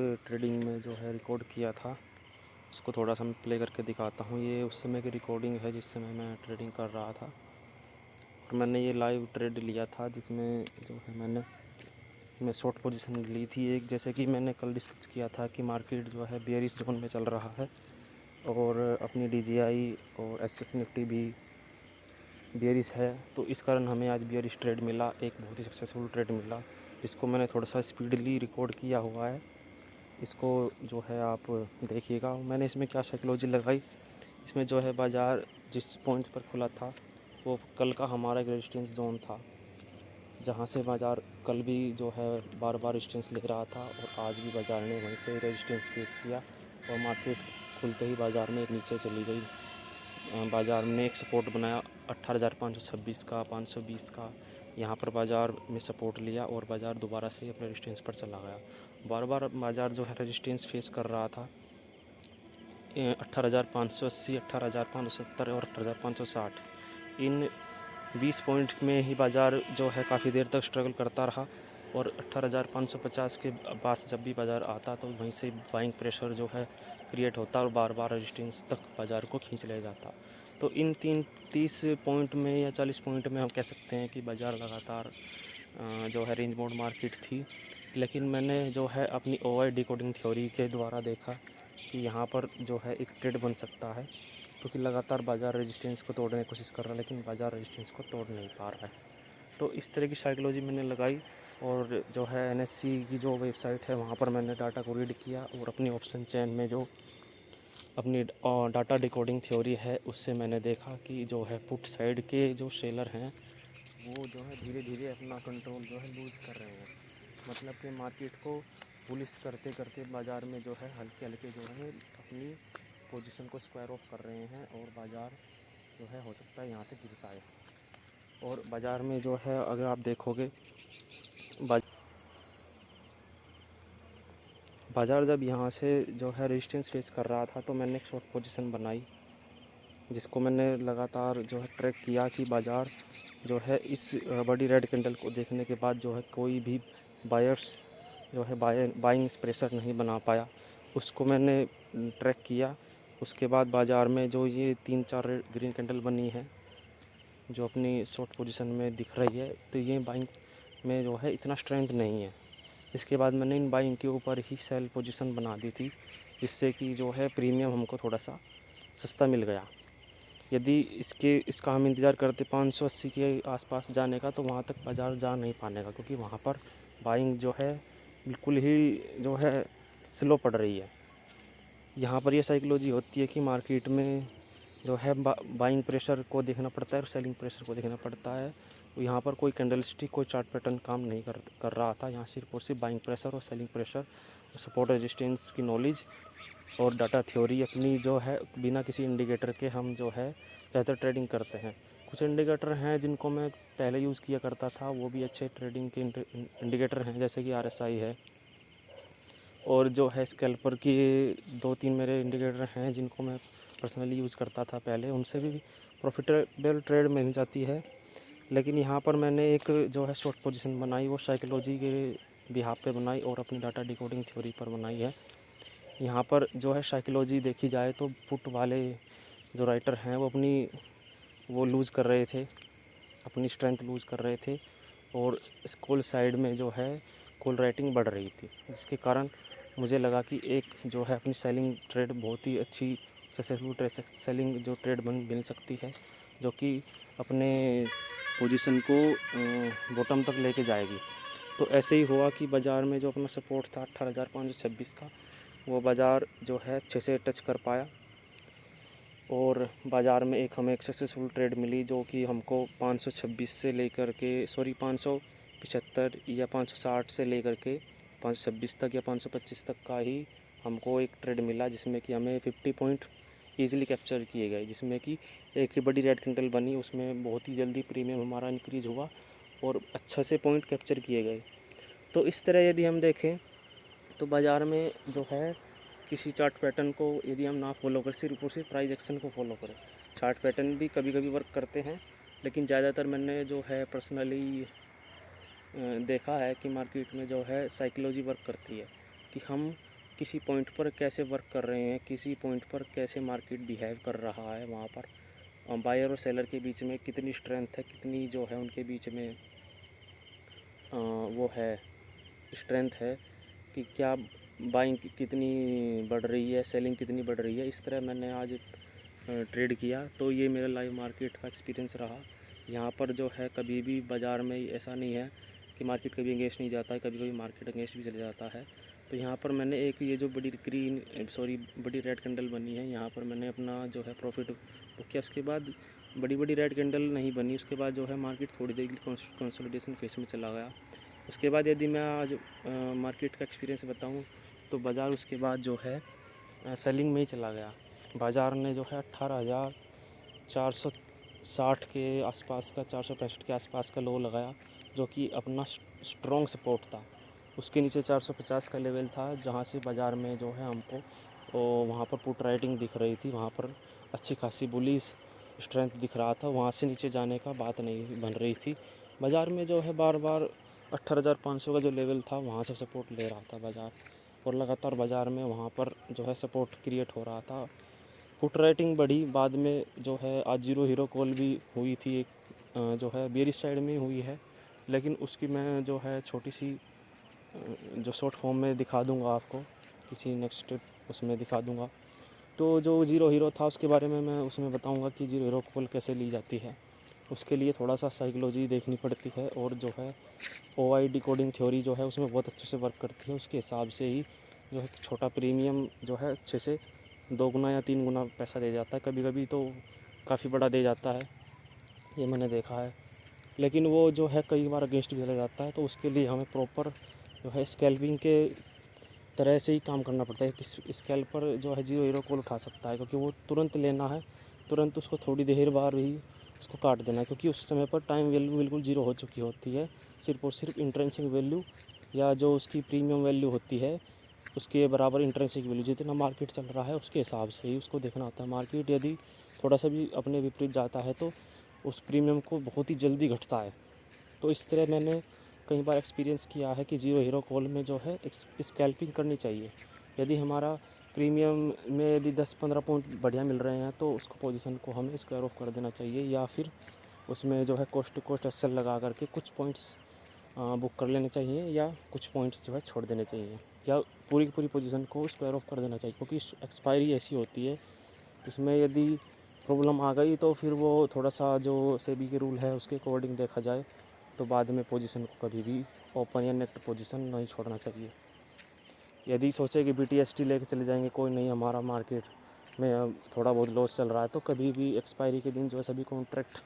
Trading में जो है रिकॉर्ड किया था उसको थोड़ा सा मैं प्ले करके दिखाता हूँ। ये उस समय की रिकॉर्डिंग है जिस समय मैं ट्रेडिंग कर रहा था और मैंने ये लाइव ट्रेड लिया था जिसमें जो है मैं शॉर्ट पोजीशन ली थी एक। जैसे कि मैंने कल डिस्कस किया था कि मार्केट जो है बेयरिश जोन में चल रहा है और अपनी DJI और एसएफ निफ्टी भी बेयरिश है, तो इस कारण हमें आज बेयरिश ट्रेड मिला, एक बहुत ही सक्सेसफुल ट्रेड मिला जिसको मैंने थोड़ा सा स्पीडली रिकॉर्ड किया हुआ है। इसको जो है आप देखिएगा। मैंने इसमें क्या साइकोलॉजी लगाई, इसमें जो है बाज़ार जिस पॉइंट पर खुला था वो कल का हमारा एक रेजिस्टेंस जोन था, जहाँ से बाज़ार कल भी जो है बार बार रेजिस्टेंस ले रहा था और आज भी बाज़ार ने वहीं से रेजिस्टेंस फेस किया और मार्केट खुलते ही बाज़ार में नीचे चली गई। बाज़ार ने एक सपोर्ट बनाया 18,526 का, 520 का, यहाँ पर बाज़ार में सपोर्ट लिया और बाज़ार दोबारा से अपने रेजिस्टेंस पर चला गया। बार बार बाज़ार जो है रेजिस्टेंस फेस कर रहा था 18,580, 18,570 और 18,560। इन 20 पॉइंट में ही बाज़ार जो है काफ़ी देर तक स्ट्रगल करता रहा और 18,550 के पास जब भी बाज़ार आता तो वहीं से बाइंग प्रेशर जो है क्रिएट होता और बार बार रेजिस्टेंस तक बाज़ार को खींच ले जाता। तो इन 30 पॉइंट में या 40 पॉइंट में हम कह सकते हैं कि बाज़ार लगातार जो है रेंज बाउंड मार्केट थी। लेकिन मैंने जो है अपनी ओआई डिकोडिंग थ्योरी के द्वारा देखा कि यहाँ पर जो है एक ट्रेड बन सकता है, क्योंकि लगातार बाज़ार रेजिस्टेंस को तोड़ने की कोशिश कर रहा है लेकिन बाज़ार रेजिस्टेंस को तोड़ नहीं पा रहा है। तो इस तरह की साइकोलॉजी मैंने लगाई और जो है NSE की जो वेबसाइट है वहाँ पर मैंने डाटा को रीड किया और अपनी ऑप्शन चेन में जो अपनी डाटा डिकोडिंग थ्योरी है उससे मैंने देखा कि जो है पुट साइड के जो सेलर हैं वो जो है धीरे धीरे अपना कंट्रोल जो है लूज़ कर रहे हैं। मतलब कि मार्केट को पुलिस करते करते बाज़ार में जो है हल्के हल्के जो है अपनी पोजीशन को स्क्वायर ऑफ कर रहे हैं और बाज़ार जो है हो सकता है यहाँ से गिर जाए। और बाज़ार में जो है अगर आप देखोगे बाज़ार जब यहाँ से जो है रेजिस्टेंस फेस कर रहा था तो मैंने एक शॉर्ट पोजीशन बनाई जिसको मैंने लगातार जो है ट्रैक किया कि बाज़ार जो है इस बड़ी रेड कैंडल को देखने के बाद जो है कोई भी बायर्स जो है बाइंग प्रेशर नहीं बना पाया, उसको मैंने ट्रैक किया। उसके बाद बाज़ार में जो ये 3-4 ग्रीन कैंडल बनी है जो अपनी शॉर्ट पोजीशन में दिख रही है, तो ये बाइंग में जो है इतना स्ट्रेंथ नहीं है। इसके बाद मैंने इन बाइंग के ऊपर ही सेल पोजीशन बना दी थी जिससे कि जो है प्रीमियम हमको थोड़ा सा सस्ता मिल गया। यदि इसका हम इंतज़ार करते 580 के आसपास जाने का तो वहाँ तक बाज़ार जा नहीं पाने का, क्योंकि वहाँ पर बाइंग जो है बिल्कुल ही जो है स्लो पड़ रही है। यहाँ पर ये साइकोलॉजी होती है कि मार्केट में जो है बाइंग प्रेशर को देखना पड़ता है और सेलिंग प्रेशर को देखना पड़ता है। तो यहाँ पर कोई कैंडलस्टिक कोई चार्ट पैटर्न काम नहीं कर रहा था। यहाँ सिर्फ और सिर्फ बाइंग प्रेशर और सेलिंग प्रेशर, सपोर्ट रेजिस्टेंस की नॉलेज और डाटा थ्योरी अपनी जो है बिना किसी इंडिकेटर के हम जो है बेहतर ट्रेडिंग करते हैं। कुछ इंडिकेटर हैं जिनको मैं पहले यूज़ किया करता था, वो भी अच्छे ट्रेडिंग के इंडिकेटर हैं, जैसे कि RSI है और जो है स्कैल्पर की 2-3 मेरे इंडिकेटर हैं जिनको मैं पर्सनली यूज़ करता था पहले, उनसे भी प्रॉफिटेबल ट्रेड मिल जाती है। लेकिन यहाँ पर मैंने एक जो है शॉर्ट पोजीशन बनाई, वो साइकोलॉजी के बिहाफ पे बनाई और अपनी डाटा डिकोडिंग थ्योरी पर बनाई है। यहाँ पर जो है साइकोलॉजी देखी जाए तो पुट वाले जो राइटर हैं वो लूज़ कर रहे थे, अपनी स्ट्रेंथ लूज़ कर रहे थे और कॉल साइड में जो है कॉल राइटिंग बढ़ रही थी, जिसके कारण मुझे लगा कि एक जो है अपनी सेलिंग ट्रेड बहुत ही अच्छी सक्सेसफुल सेलिंग जो ट्रेड मिल सकती है, जो कि अपने पोजीशन को बॉटम तक लेके जाएगी। तो ऐसे ही हुआ कि बाज़ार में जो अपना सपोर्ट था 18,526 का, वो बाज़ार जो है अच्छे से टच कर पाया और बाज़ार में हमें एक सक्सेसफुल ट्रेड मिली जो कि हमको 526 से लेकर के 575 या 560 से लेकर के 526 तक या 525 तक का ही हमको एक ट्रेड मिला, जिसमें कि हमें 50 पॉइंट ईज़िली कैप्चर किए गए, जिसमें कि एक ही बड़ी रेड कैंडल बनी, उसमें बहुत ही जल्दी प्रीमियम हमारा इंक्रीज़ हुआ और अच्छा से पॉइंट कैप्चर किए गए। तो इस तरह यदि हम देखें तो बाज़ार में जो है किसी चार्ट पैटर्न को यदि हम ना फॉलो करें, सिर्फ और सिर्फ प्राइस एक्शन को फॉलो करें, चार्ट पैटर्न भी कभी कभी वर्क करते हैं, लेकिन ज़्यादातर मैंने जो है पर्सनली देखा है कि मार्केट में जो है साइकोलॉजी वर्क करती है कि हम किसी पॉइंट पर कैसे वर्क कर रहे हैं, किसी पॉइंट पर कैसे मार्केट बिहेव कर रहा है, वहाँ पर बायर और सेलर के बीच में कितनी स्ट्रेंथ है, कितनी जो है उनके बीच में वो है स्ट्रेंथ है कि क्या बाइंग कितनी बढ़ रही है, सेलिंग कितनी बढ़ रही है। इस तरह मैंने आज ट्रेड किया। तो ये मेरा लाइव मार्केट का एक्सपीरियंस रहा। यहाँ पर जो है कभी भी बाज़ार में ऐसा नहीं है कि मार्केट कभी अगेंस्ट नहीं जाता है, कभी कभी मार्केट अगेंस्ट भी चले जाता है। तो यहाँ पर मैंने एक ये जो बड़ी रेड कैंडल बनी है, यहाँ पर मैंने अपना जो है प्रॉफिट बुक किया। उसके बाद बड़ी रेड कैंडल नहीं बनी, उसके बाद जो है मार्केट थोड़ी देर के लिए कंसोलिडेशन फेज में चला गया। उसके बाद यदि मैं आज मार्केट का एक्सपीरियंस बताऊँ तो बाज़ार उसके बाद जो है सेलिंग में ही चला गया। बाज़ार ने जो है 18,460 के आसपास का, 465 के आसपास का लो लगाया, जो कि अपना स्ट्रॉन्ग सपोर्ट था। उसके नीचे 450 का लेवल था, जहाँ से बाज़ार में जो है हमको वहाँ पर पुट राइटिंग दिख रही थी, वहाँ पर अच्छी खासी बुलिश स्ट्रेंथ दिख रहा था। वहाँ से नीचे जाने का बात नहीं बन रही थी। बाज़ार में जो है बार बार 18,500 का जो लेवल था, वहाँ से सपोर्ट ले रहा था बाज़ार, और लगातार बाज़ार में वहाँ पर जो है सपोर्ट क्रिएट हो रहा था। पुट राइटिंग बढ़ी, बाद में जो है आज जीरो हीरो कॉल भी हुई थी एक, जो है बेरिश साइड में हुई है, लेकिन उसकी मैं जो है छोटी सी जो शॉर्ट फॉर्म में दिखा दूंगा आपको, किसी नेक्स्ट उसमें दिखा दूंगा। तो जो जीरो हीरो था उसके बारे में मैं उसमें बताऊंगा कि जीरो हीरो कॉल कैसे ली जाती है। उसके लिए थोड़ा सा साइकोलॉजी देखनी पड़ती है, और जो है OI डिकोडिंग थ्योरी जो है उसमें बहुत अच्छे से वर्क करती है। उसके हिसाब से ही जो है छोटा प्रीमियम जो है अच्छे से 2 गुना या 3 गुना पैसा दे जाता है, कभी कभी तो काफ़ी बड़ा दे जाता है, ये मैंने देखा है। लेकिन वो जो है कई बार अगेंस्ट भी चला जाता है, तो उसके लिए हमें प्रॉपर जो है स्कैल्पिंग के तरह से ही काम करना पड़ता है। कि स्कैल्पर जो है जीरो हीरो कॉल उठा सकता है, क्योंकि वो तुरंत लेना है, तुरंत उसको थोड़ी देर बाद ही उसको काट देना है, क्योंकि उस समय पर टाइम वैल्यू बिल्कुल जीरो हो चुकी होती है। सिर्फ और सिर्फ इंट्रेंसिक वैल्यू या जो उसकी प्रीमियम वैल्यू होती है उसके बराबर इंट्रेंसिक वैल्यू, जितना मार्केट चल रहा है उसके हिसाब से ही उसको देखना होता है। मार्केट यदि थोड़ा सा भी अपने विपरीत जाता है तो उस प्रीमियम को बहुत ही जल्दी घटता है। तो इस तरह मैंने कई बार एक्सपीरियंस किया है कि जीरो हीरो कॉल में जो है स्कैल्पिंग करनी चाहिए। यदि हमारा प्रीमियम में यदि 10-15 पॉइंट बढ़िया मिल रहे हैं तो उसको पोजीशन को हमें स्क्वायर ऑफ कर देना चाहिए, या फिर उसमें जो है कोस्ट टू कोस्ट एसएल लगा करके कुछ पॉइंट्स बुक कर लेने चाहिए, या कुछ पॉइंट्स जो है छोड़ देने चाहिए, या पूरी की पूरी पोजीशन को स्क्वायर ऑफ कर देना चाहिए। क्योंकि एक्सपायरी ऐसी होती है, इसमें यदि प्रॉब्लम आ गई तो फिर वो थोड़ा सा जो सेबी के रूल है उसके अकॉर्डिंग देखा जाए तो बाद में पोजीशन को कभी भी ओपन या नेक्ट पोजीशन नहीं छोड़ना चाहिए। यदि सोचे कि BTST लेके चले जाएंगे, कोई नहीं, हमारा मार्केट में थोड़ा बहुत लॉस चल रहा है, तो कभी भी एक्सपायरी के दिन जो है सभी कॉन्ट्रैक्ट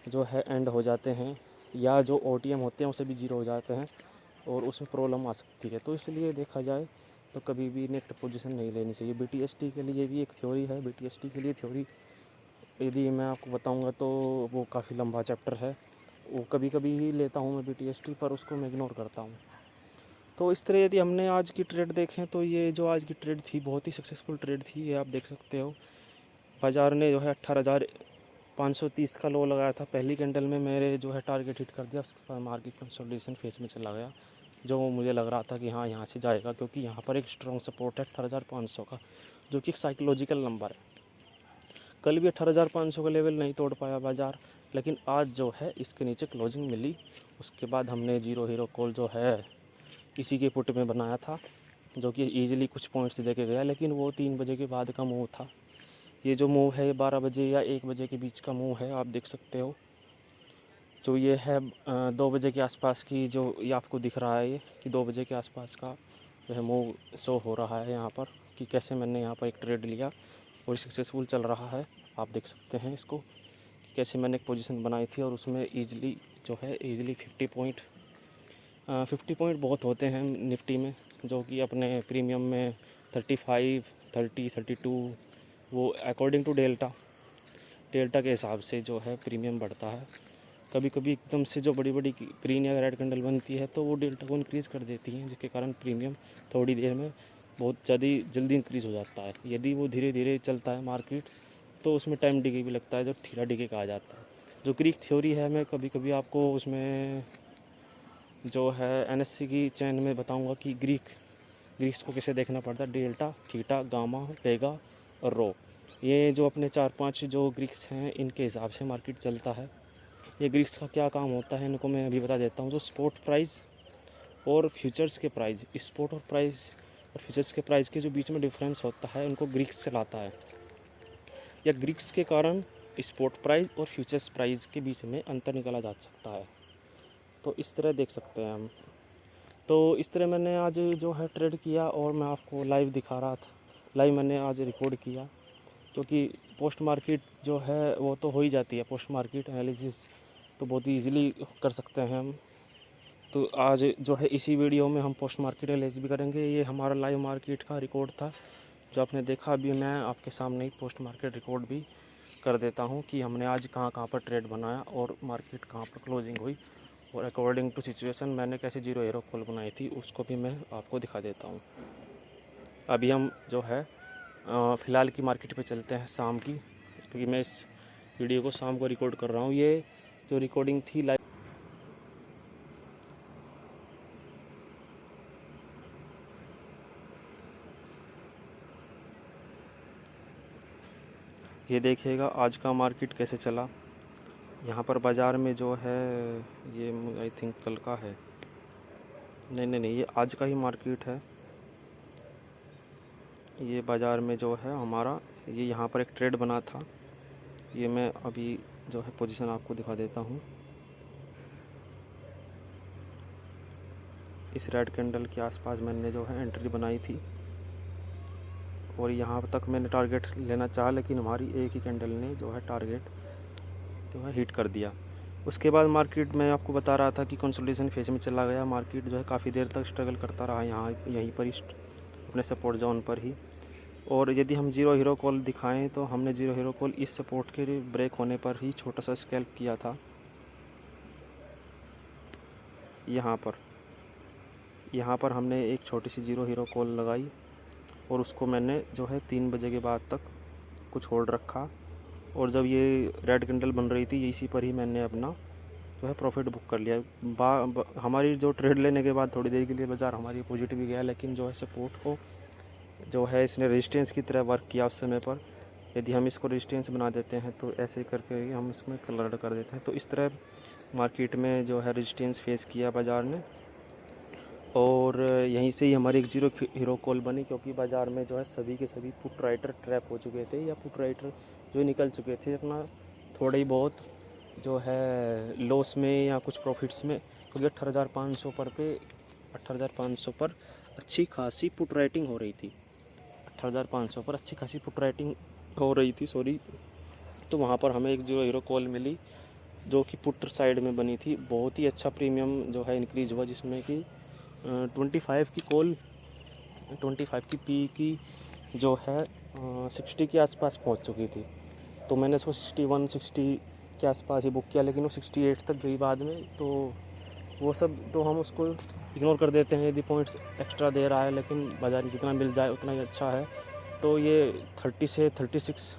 जो है एंड हो जाते हैं, या जो OTM होते हैं वो सभी जीरो हो जाते हैं, और उसमें प्रॉब्लम आ सकती है। तो इसलिए देखा जाए तो कभी भी नेक्ट पोजीशन नहीं लेनी चाहिए। BTST के लिए भी एक थ्योरी है। BTST के लिए थ्योरी यदि मैं आपको बताऊंगा तो वो काफ़ी लंबा चैप्टर है, वो कभी कभी ही लेता हूँ मैं BTST, पर उसको मैं इग्नोर करता हूँ। तो इस तरह यदि हमने आज की ट्रेड देखें तो ये जो आज की ट्रेड थी बहुत ही सक्सेसफुल ट्रेड थी। ये आप देख सकते हो, बाज़ार ने जो है 18,530 का लो लगाया था पहली कैंडल में, मेरे जो है टारगेट हिट कर दिया। उसके बाद मार्केट कंसोलिडेशन फेज में चला गया, जो मुझे लग रहा था कि हाँ यहाँ से जाएगा, क्योंकि यहाँ पर एक स्ट्रॉन्ग सपोर्ट है 18,500 का, जो कि एक साइकोलॉजिकल नंबर है। कल भी 18,500 का लेवल नहीं तोड़ पाया बाज़ार, लेकिन आज जो है इसके नीचे क्लोजिंग मिली। उसके बाद हमने जीरो हीरो कॉल जो है इसी के पुट में बनाया था, जो कि ईजिली कुछ पॉइंट्स दे के गया, लेकिन वो 3 बजे के बाद का मूव था। ये जो मूव है 12 बजे या 1 बजे के बीच का मूव है, आप देख सकते हो। जो ये है 2 बजे के आसपास की, जो ये आपको दिख रहा है, ये कि 2 बजे के आसपास का जो है मूव शो हो रहा है यहाँ पर, कि कैसे मैंने यहाँ पर एक ट्रेड लिया और सक्सेसफुल चल रहा है। आप देख सकते हैं इसको, कैसे मैंने एक पोजीशन बनाई थी और उसमें ईजिली जो है ईजिली 50 पॉइंट बहुत होते हैं निफ्टी में, जो कि अपने प्रीमियम में 35, 30, 32, वो अकॉर्डिंग टू डेल्टा के हिसाब से जो है प्रीमियम बढ़ता है। कभी कभी एकदम से जो बड़ी बड़ी ग्रीन या रेड कैंडल बनती है तो वो डेल्टा को इंक्रीज़ कर देती हैं, जिसके कारण प्रीमियम थोड़ी देर में बहुत ज़्यादा जल्दी इंक्रीज़ हो जाता है। यदि वो धीरे धीरे चलता है मार्केट तो उसमें टाइम डिके भी लगता है, जो थीरा डिके कहा जाता है। जो ग्रीक थ्योरी है, मैं कभी कभी आपको उसमें जो है NSE की चैन में बताऊंगा कि ग्रीक ग्रीक्स को कैसे देखना पड़ता है, डेल्टा, थीटा, गामा, वेगा और रो। ये जो अपने 4-5 जो ग्रीक्स हैं इनके हिसाब से मार्केट चलता है। ये ग्रीक्स का क्या काम होता है इनको मैं अभी बता देता हूँ। जो स्पॉट प्राइस और फ्यूचर्स के प्राइस, स्पॉट और प्राइस और फ्यूचर्स के प्राइस के जो बीच में डिफरेंस होता है उनको ग्रीक्स चलाता है, या ग्रीक्स के कारण स्पॉट प्राइस और फ्यूचर्स प्राइस के बीच में अंतर निकाला जा सकता है। तो इस तरह देख सकते हैं हम। तो इस तरह मैंने आज जो है ट्रेड किया और मैं आपको लाइव दिखा रहा था। लाइव मैंने आज रिकॉर्ड किया, क्योंकि पोस्ट मार्केट जो है वो तो हो ही जाती है। पोस्ट मार्केट एनालिसिस तो बहुत ही ईजिली कर सकते हैं हम। तो आज जो है इसी वीडियो में हम पोस्ट मार्केट एनालिसिस भी करेंगे। ये हमारा लाइव मार्केट का रिकॉर्ड था जो आपने देखा। अभी मैं आपके सामने ही पोस्ट मार्केट रिकॉर्ड भी कर देता हूँ कि हमने आज कहाँ कहाँ पर ट्रेड बनाया और मार्केट कहाँ पर क्लोजिंग हुई, और अकॉर्डिंग टू सिचुएशन मैंने कैसे जीरो हीरो कॉल बनाई थी उसको भी मैं आपको दिखा देता हूँ। अभी हम जो है फ़िलहाल की मार्केट पे चलते हैं शाम की, क्योंकि मैं इस वीडियो को शाम को रिकॉर्ड कर रहा हूँ। ये जो रिकॉर्डिंग थी लाइव, ये देखिएगा आज का मार्केट कैसे चला। यहाँ पर बाज़ार में जो है ये आई थिंक कल का है, नहीं ये आज का ही मार्केट है। ये बाज़ार में जो है हमारा ये यहाँ पर एक ट्रेड बना था। ये मैं अभी जो है पोजीशन आपको दिखा देता हूँ। इस रेड कैंडल के आसपास मैंने जो है एंट्री बनाई थी, और यहाँ तक मैंने टारगेट लेना चाहा, लेकिन हमारी एक ही कैंडल ने जो है टारगेट जो है हिट कर दिया। उसके बाद मार्केट मैं आपको बता रहा था कि कंसोलिडेशन फेज में चला गया। मार्केट जो है काफ़ी देर तक स्ट्रगल करता रहा यहाँ यहीं पर अपने सपोर्ट जोन पर ही। और यदि हम जीरो हीरो कॉल दिखाएं तो हमने जीरो हीरो कॉल इस सपोर्ट के ब्रेक होने पर ही छोटा सा स्कैल्प किया था। यहाँ पर हमने एक छोटी सी जीरो हीरो कॉल लगाई, और उसको मैंने जो है 3 बजे के बाद तक कुछ होल्ड रखा। और जब ये रेड कैंडल बन रही थी इसी पर ही मैंने अपना जो है प्रॉफिट बुक कर लिया। हमारी जो ट्रेड लेने के बाद थोड़ी देर के लिए बाज़ार हमारी पॉजिटिव भी गया, लेकिन जो है सपोर्ट को जो है इसने रेजिस्टेंस की तरह वर्क किया उस समय पर। यदि हम इसको रेजिस्टेंस बना देते हैं तो ऐसे करके हम इसमें कलर कर देते हैं। तो इस तरह मार्केट में जो है रेजिस्टेंस फेस किया बाज़ार ने, और यहीं से ही हमारी एक जीरो हीरो कॉल बनी, क्योंकि बाज़ार में जो है सभी के सभी पुट राइटर ट्रैप हो चुके थे, या पुट राइटर जो निकल चुके थे अपना थोड़ा ही बहुत जो है लॉस में या कुछ प्रॉफिट्स में। क्योंकि 18,500 पर अच्छी खासी पुट राइटिंग हो रही थी। 18,500 पर अच्छी खासी पुट राइटिंग हो रही थी, सॉरी। तो वहाँ पर हमें एक जीरो हीरो कॉल मिली जो कि पुट साइड में बनी थी। बहुत ही अच्छा प्रीमियम जो है इंक्रीज़ हुआ, जिसमें कि 25 की कॉल 25 की पी की जो है 60 के आसपास पहुंच चुकी थी। तो मैंने इसको 61-60 के आसपास ही बुक किया, लेकिन वो 68 तक गई बाद में। तो वो सब तो हम उसको इग्नोर कर देते हैं यदि पॉइंट्स एक्स्ट्रा दे रहा है, लेकिन बाज़ार जितना मिल जाए उतना ही अच्छा है। तो ये 30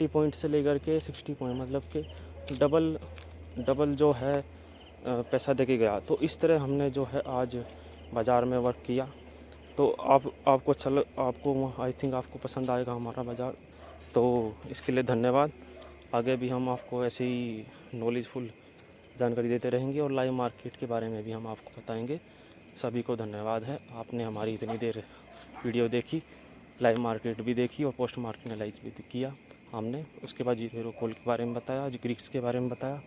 पॉइंट से लेकर के 60 पॉइंट, मतलब कि डबल जो है पैसा दे के गया। तो इस तरह हमने जो है आज बाज़ार में वर्क किया। तो आपको आई थिंक आपको पसंद आएगा हमारा बाज़ार। तो इसके लिए धन्यवाद। आगे भी हम आपको ऐसे ही नॉलेजफुल जानकारी देते रहेंगे, और लाइव मार्केट के बारे में भी हम आपको बताएंगे। सभी को धन्यवाद है, आपने हमारी इतनी देर वीडियो देखी, लाइव मार्केट भी देखी और पोस्ट मार्केट एनालाइज भी किया हमने। उसके बाद जीरो कॉल के बारे में बताया, आज ग्रीक्स के बारे में बताया।